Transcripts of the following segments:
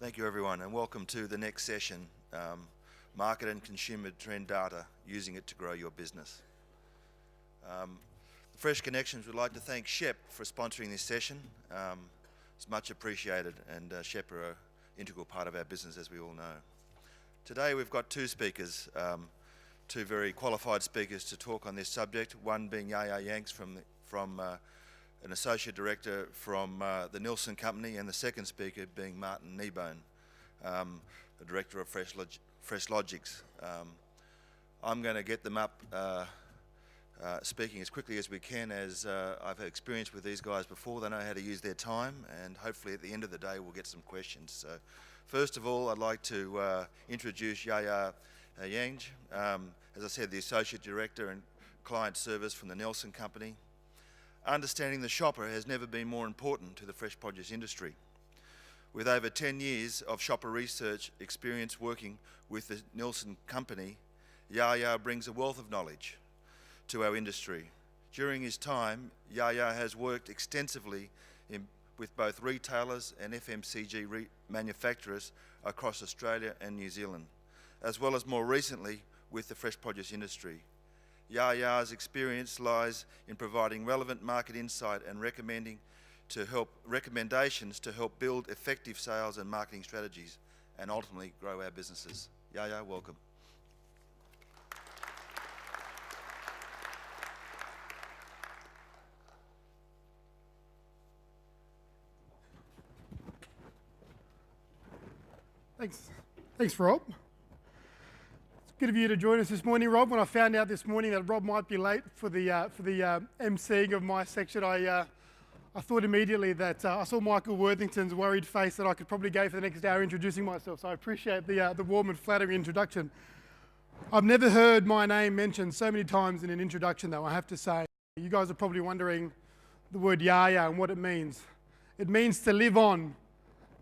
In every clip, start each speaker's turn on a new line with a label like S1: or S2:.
S1: Thank you everyone, and welcome to the next session, Market and Consumer Trend Data, using it to grow your business. Fresh Connections would like to thank Shep for sponsoring this session. It's much appreciated, and Shep are an integral part of our business, as we all know. Today we've got two speakers, two very qualified speakers to talk on this subject, one being Yahya Kanj from an Associate Director from the Nielsen Company, and the second speaker being Martin Kneebone, the Director of Fresh Logics. I'm going to get them up speaking as quickly as we can, as I've had experience with these guys before. They know how to use their time, and hopefully at the end of the day we'll get some questions. So first of all, I'd like to introduce Yahya Kanj, as I said, the Associate Director and Client Service from the Nielsen Company. Understanding the shopper has never been more important to the fresh produce industry. With over 10 years of shopper research experience working with the Nielsen Company, Yahya brings a wealth of knowledge to our industry. During his time, Yahya has worked extensively with both retailers and FMCG manufacturers across Australia and New Zealand, as well as more recently with the fresh produce industry. Yahya's experience lies in providing relevant market insight and recommendations to help build effective sales and marketing strategies and ultimately grow our businesses. Yahya, welcome.
S2: Thanks, Rob. Good of you to join us this morning, Rob. When I found out this morning that Rob might be late for the emceeing of my section, I thought immediately that I saw Michael Worthington's worried face that I could probably go for the next hour introducing myself. So I appreciate the warm and flattering introduction. I've never heard my name mentioned so many times in an introduction, though, I have to say. You guys are probably wondering the word Yahya and what it means. It means to live on.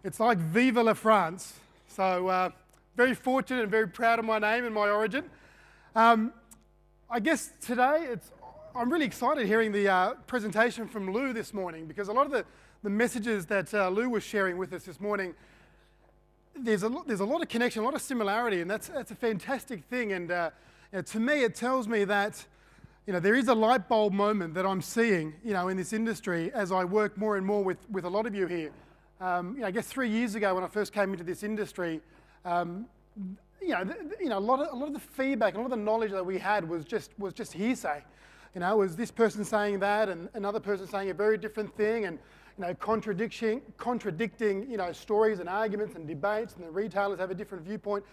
S2: It's like Vive la France. So very fortunate and very proud of my name and my origin. I guess today I'm really excited hearing the presentation from Lou this morning, because a lot of the messages that Lou was sharing with us this morning, there's a lot of connection, a lot of similarity, and that's a fantastic thing. And to me, it tells me that there is a light bulb moment that I'm seeing in this industry as I work more and more with a lot of you here. I guess 3 years ago when I first came into this industry, a lot of the feedback, a lot of the knowledge that we had was just hearsay. It was this person saying that, and another person saying a very different thing, and contradicting stories and arguments and debates, and the retailers have a different viewpoint.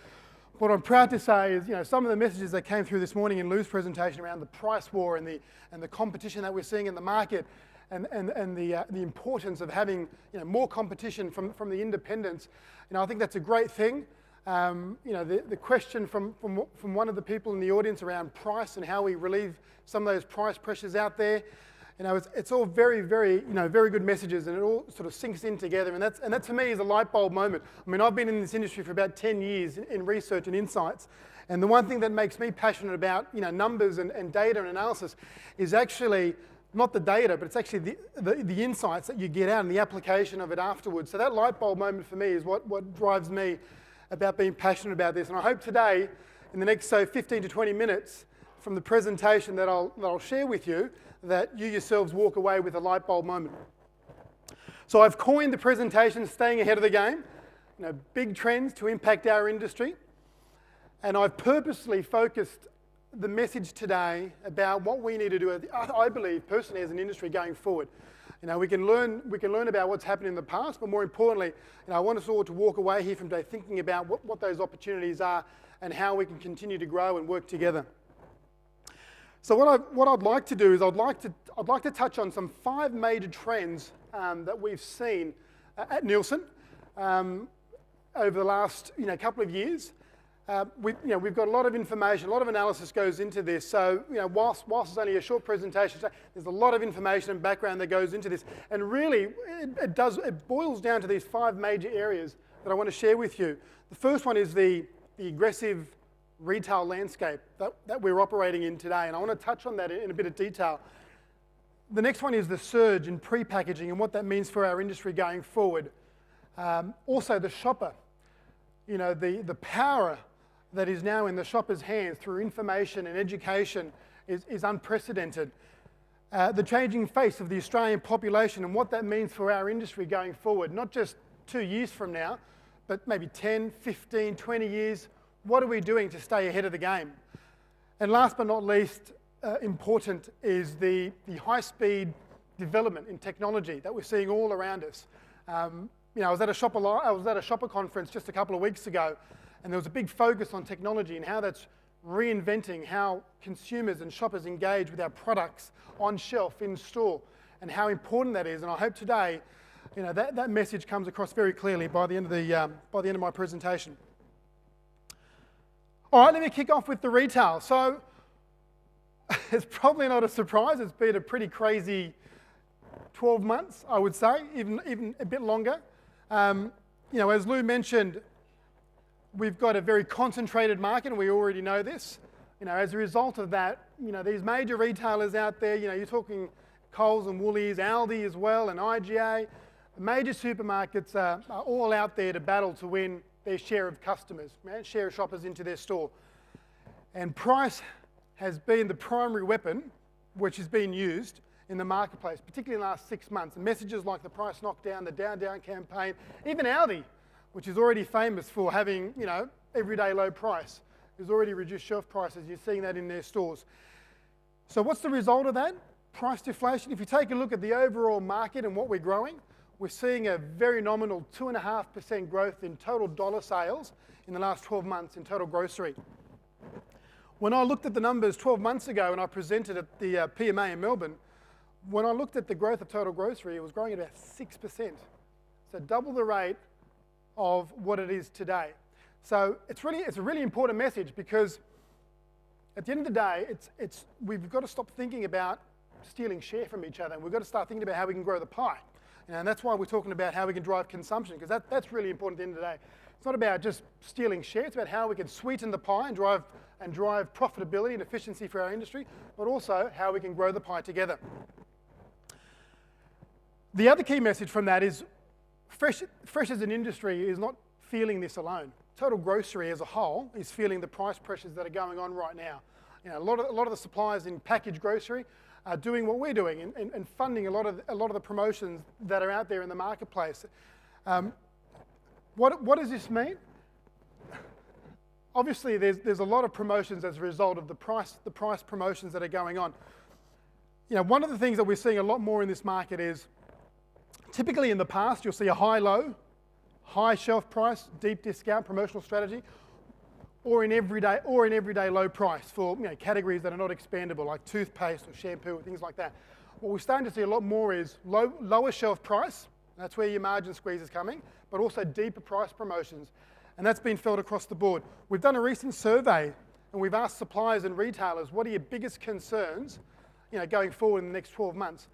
S2: What I'm proud to say is, some of the messages that came through this morning in Lou's presentation around the price war and the competition that we're seeing in the market, and the importance of having more competition from the independents. I think that's a great thing. The question from one of the people in the audience around price and how we relieve some of those price pressures out there, it's all very, very, very good messages, and it all sort of sinks in together, and that to me is a light bulb moment. I mean, I've been in this industry for about 10 years in research and insights, and the one thing that makes me passionate about numbers and data and analysis is actually not the data, but it's actually the insights that you get out and the application of it afterwards. So that light bulb moment for me is what drives me about being passionate about this. And I hope today, in the next 15 to 20 minutes from the presentation that I'll share with you, that you yourselves walk away with a light bulb moment. So I've coined the presentation Staying Ahead of the Game, big trends to impact our industry. And I've purposely focused the message today about what we need to do, I believe, personally, as an industry going forward. We can learn about what's happened in the past, but more importantly, I want us all to walk away here from today thinking about what those opportunities are and how we can continue to grow and work together. So what I'd like to do is I'd like to touch on some 5 major trends that we've seen at Nielsen over the last couple of years. We've got a lot of information, a lot of analysis goes into this. So, whilst it's only a short presentation, there's a lot of information and background that goes into this. And really, it boils down to these 5 major areas that I want to share with you. The first one is the aggressive retail landscape that we're operating in today, and I want to touch on that in a bit of detail. The next one is the surge in pre-packaging and what that means for our industry going forward. Also, the shopper the power that is now in the shopper's hands through information and education is unprecedented. The changing face of the Australian population and what that means for our industry going forward, not just 2 years from now, but maybe 10, 15, 20 years. What are we doing to stay ahead of the game? And last but not least, important is the high-speed development in technology that we're seeing all around us. I was at a shopper conference just a couple of weeks ago, and there was a big focus on technology and how that's reinventing how consumers and shoppers engage with our products on shelf, in store, and how important that is. And I hope today, that message comes across very clearly by the end of my presentation. All right, let me kick off with the retail. So it's probably not a surprise. It's been a pretty crazy 12 months, I would say, even a bit longer. As Lou mentioned, we've got a very concentrated market, and we already know this. As a result of that, these major retailers out there, you're talking Coles and Woolies, Aldi as well, and IGA. The major supermarkets are all out there to battle to win their share of customers, share of shoppers into their store. And price has been the primary weapon which has been used in the marketplace, particularly in the last 6 months. And messages like the price knockdown, the down campaign, even Aldi, which is already famous for having, everyday low price, has already reduced shelf prices. You're seeing that in their stores. So what's the result of that? Price deflation. If you take a look at the overall market and what we're growing, we're seeing a very nominal 2.5% growth in total dollar sales in the last 12 months in total grocery. When I looked at the numbers 12 months ago and I presented at the PMA in Melbourne, when I looked at the growth of total grocery, it was growing at about 6%. So double the rate of what it is today. So it's a really important message, because at the end of the day, we've got to stop thinking about stealing share from each other, and we've got to start thinking about how we can grow the pie. And that's why we're talking about how we can drive consumption, because that's really important at the end of the day. It's not about just stealing share, it's about how we can sweeten the pie and drive profitability and efficiency for our industry, but also how we can grow the pie together. The other key message from that is fresh as an industry is not feeling this alone. Total grocery as a whole is feeling the price pressures that are going on right now. A lot of the suppliers in packaged grocery are doing what we're doing and funding a lot of the promotions that are out there in the marketplace. What does this mean? Obviously, there's a lot of promotions as a result of the price promotions that are going on. One of the things that we're seeing a lot more in this market is, typically in the past, you'll see a high-low, high shelf price, deep discount promotional strategy, or in everyday low price for categories that are not expandable, like toothpaste or shampoo or things like that. What we're starting to see a lot more is lower shelf price. That's where your margin squeeze is coming, but also deeper price promotions. And that's been felt across the board. We've done a recent survey, and we've asked suppliers and retailers, what are your biggest concerns going forward in the next 12 months?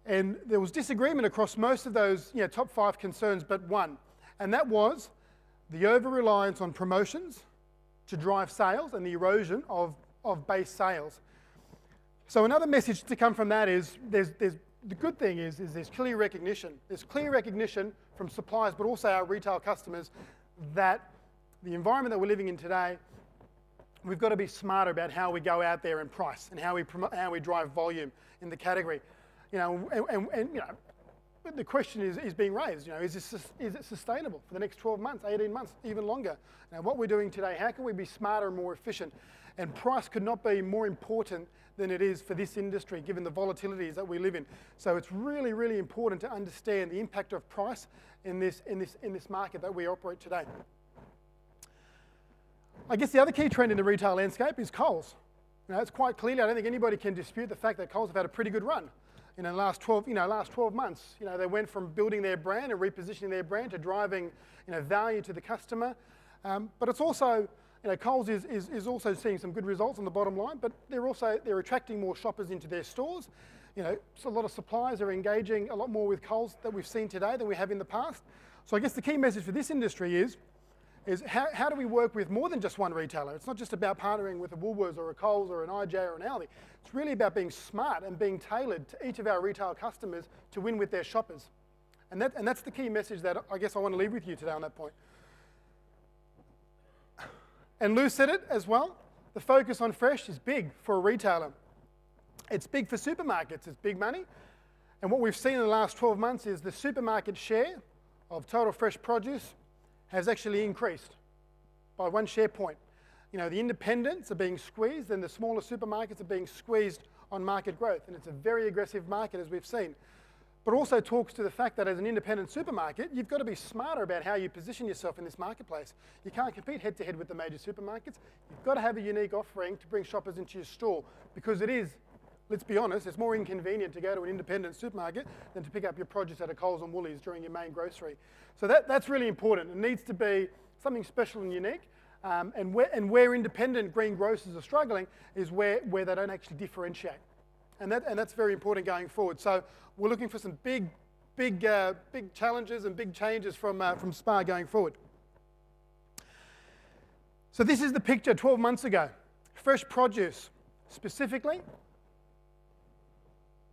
S2: And there was disagreement across most of those top 5 concerns but one, and that was the over-reliance on promotions to drive sales and the erosion of base sales. So another message to come from that is, the good thing is there's clear recognition. There's clear recognition from suppliers, but also our retail customers, that the environment that we're living in today, we've got to be smarter about how we go out there and price and how we drive volume in the category. The question is being raised. Is it sustainable for the next 12 months, 18 months, even longer? Now, what we're doing today, how can we be smarter and more efficient? And price could not be more important than it is for this industry, given the volatilities that we live in. So it's really, really important to understand the impact of price in this market that we operate today. I guess the other key trend in the retail landscape is Coles. It's quite clearly, I don't think anybody can dispute the fact that Coles have had a pretty good run. In the last 12 months, they went from building their brand and repositioning their brand to driving, value to the customer. But it's also, Coles is also seeing some good results on the bottom line, but they're attracting more shoppers into their stores. So a lot of suppliers are engaging a lot more with Coles that we've seen today than we have in the past. So I guess the key message for this industry is how do we work with more than just one retailer? It's not just about partnering with a Woolworths or a Coles or an IGA or an Aldi. It's really about being smart and being tailored to each of our retail customers to win with their shoppers. And that's the key message that I guess I want to leave with you today on that point. And Lou said it as well, the focus on fresh is big for a retailer. It's big for supermarkets, it's big money. And what we've seen in the last 12 months is the supermarket share of total fresh produce has actually increased by 1 share point. You know, the independents are being squeezed and the smaller supermarkets are being squeezed on market growth. And it's a very aggressive market, as we've seen. But also talks to the fact that as an independent supermarket, you've got to be smarter about how you position yourself in this marketplace. You can't compete head-to-head with the major supermarkets. You've got to have a unique offering to bring shoppers into your store, because it is, let's be honest, it's more inconvenient to go to an independent supermarket than to pick up your produce at a Coles and Woolies during your main grocery. So that's really important. It needs to be something special and unique. And where independent green grocers are struggling is where they don't actually differentiate. And that's very important going forward. So we're looking for some big challenges and big changes from SPAR going forward. So this is the picture 12 months ago. Fresh produce, specifically,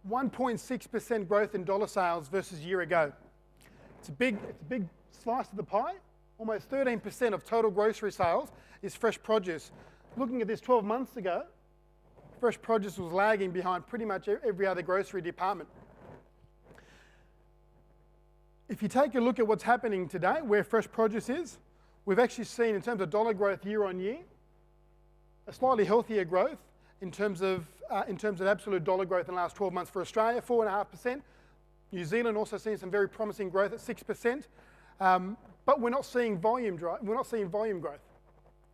S2: 1.6% growth in dollar sales versus a year ago. It's a big slice of the pie. Almost 13% of total grocery sales is fresh produce. Looking at this 12 months ago, fresh produce was lagging behind pretty much every other grocery department. If you take a look at what's happening today, where fresh produce is, we've actually seen, in terms of dollar growth year on year, a slightly healthier growth in terms of absolute dollar growth in the last 12 months for Australia, 4.5%. New Zealand also seeing some very promising growth at 6%. But we're not seeing volume growth.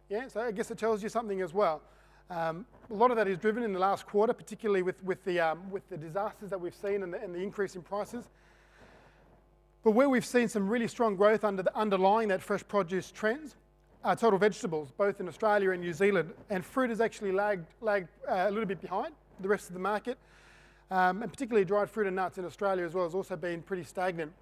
S2: Yeah, so I guess it tells you something as well. A lot of that is driven in the last quarter, particularly with the disasters that we've seen and the increase in prices. But where we've seen some really strong growth underlying that fresh produce trends are total vegetables, both in Australia and New Zealand. And fruit has actually lagged a little bit behind the rest of the market. And particularly dried fruit and nuts in Australia as well has also been pretty stagnant.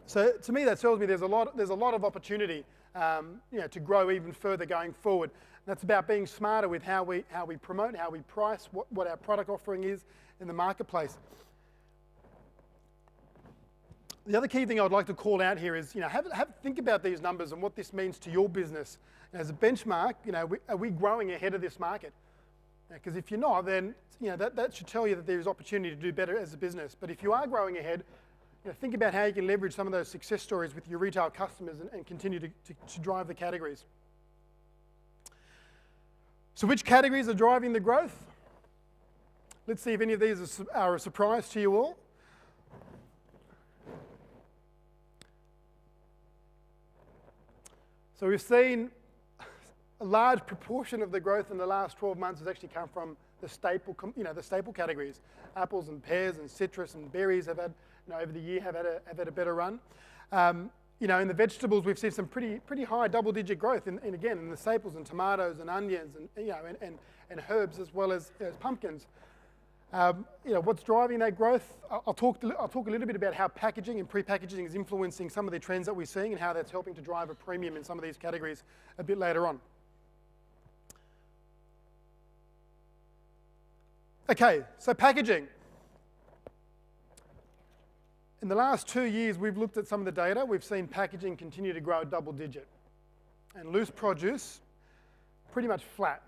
S2: So to me, that tells me there's a lot of opportunity, to grow even further going forward. And that's about being smarter with how we promote, how we price, what our product offering is in the marketplace. The other key thing I would like to call out here is, think about these numbers and what this means to your business. And as a benchmark, are we growing ahead of this market? Because if you're not, then that should tell you that there's opportunity to do better as a business. But if you are growing ahead, think about how you can leverage some of those success stories with your retail customers and continue to drive the categories. So which categories are driving the growth? Let's see if any of these are a surprise to you all. So we've seen a large proportion of the growth in the last 12 months has actually come from the staple categories. Apples and pears and citrus and berries have had, over the year have had a better run. In the vegetables, we've seen some pretty high double-digit growth in the staples and tomatoes and onions and herbs as well as pumpkins. What's driving that growth? I'll talk a little bit about how packaging and pre-packaging is influencing some of the trends that we're seeing and how that's helping to drive a premium in some of these categories a bit later on. Okay, so packaging. In the last 2 years, we've looked at some of the data. We've seen packaging continue to grow double digit. And loose produce, pretty much flat.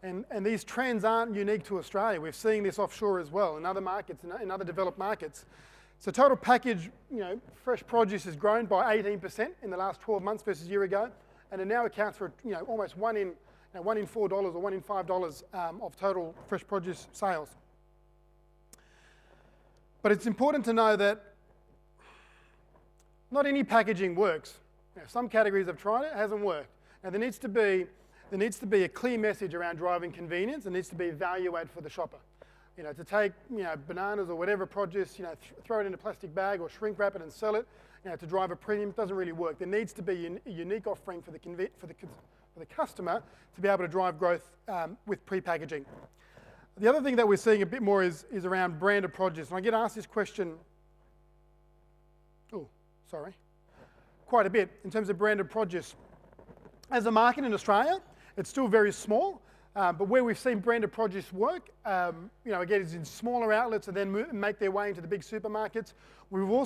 S2: And these trends aren't unique to Australia. We're seeing this offshore as well in other markets, in other developed markets. So total package, fresh produce has grown by 18% in the last 12 months versus a year ago. And it now accounts for, almost $1 in $4 or $1 in $5 of total fresh produce sales. But it's important to know that not any packaging works. Some categories have tried it, it hasn't worked. Now there needs to be a clear message around driving convenience. There needs to be a value add for the shopper. To take bananas or whatever produce, throw it in a plastic bag or shrink wrap it and sell it, to drive a premium doesn't really work. There needs to be a unique offering for the customer to be able to drive growth with pre-packaging. The other thing that we're seeing a bit more is around branded produce. And I get asked this question, quite a bit in terms of branded produce. As a market in Australia, it's still very small, but where we've seen branded produce work, again, is in smaller outlets and then make their way into the big supermarkets. We've also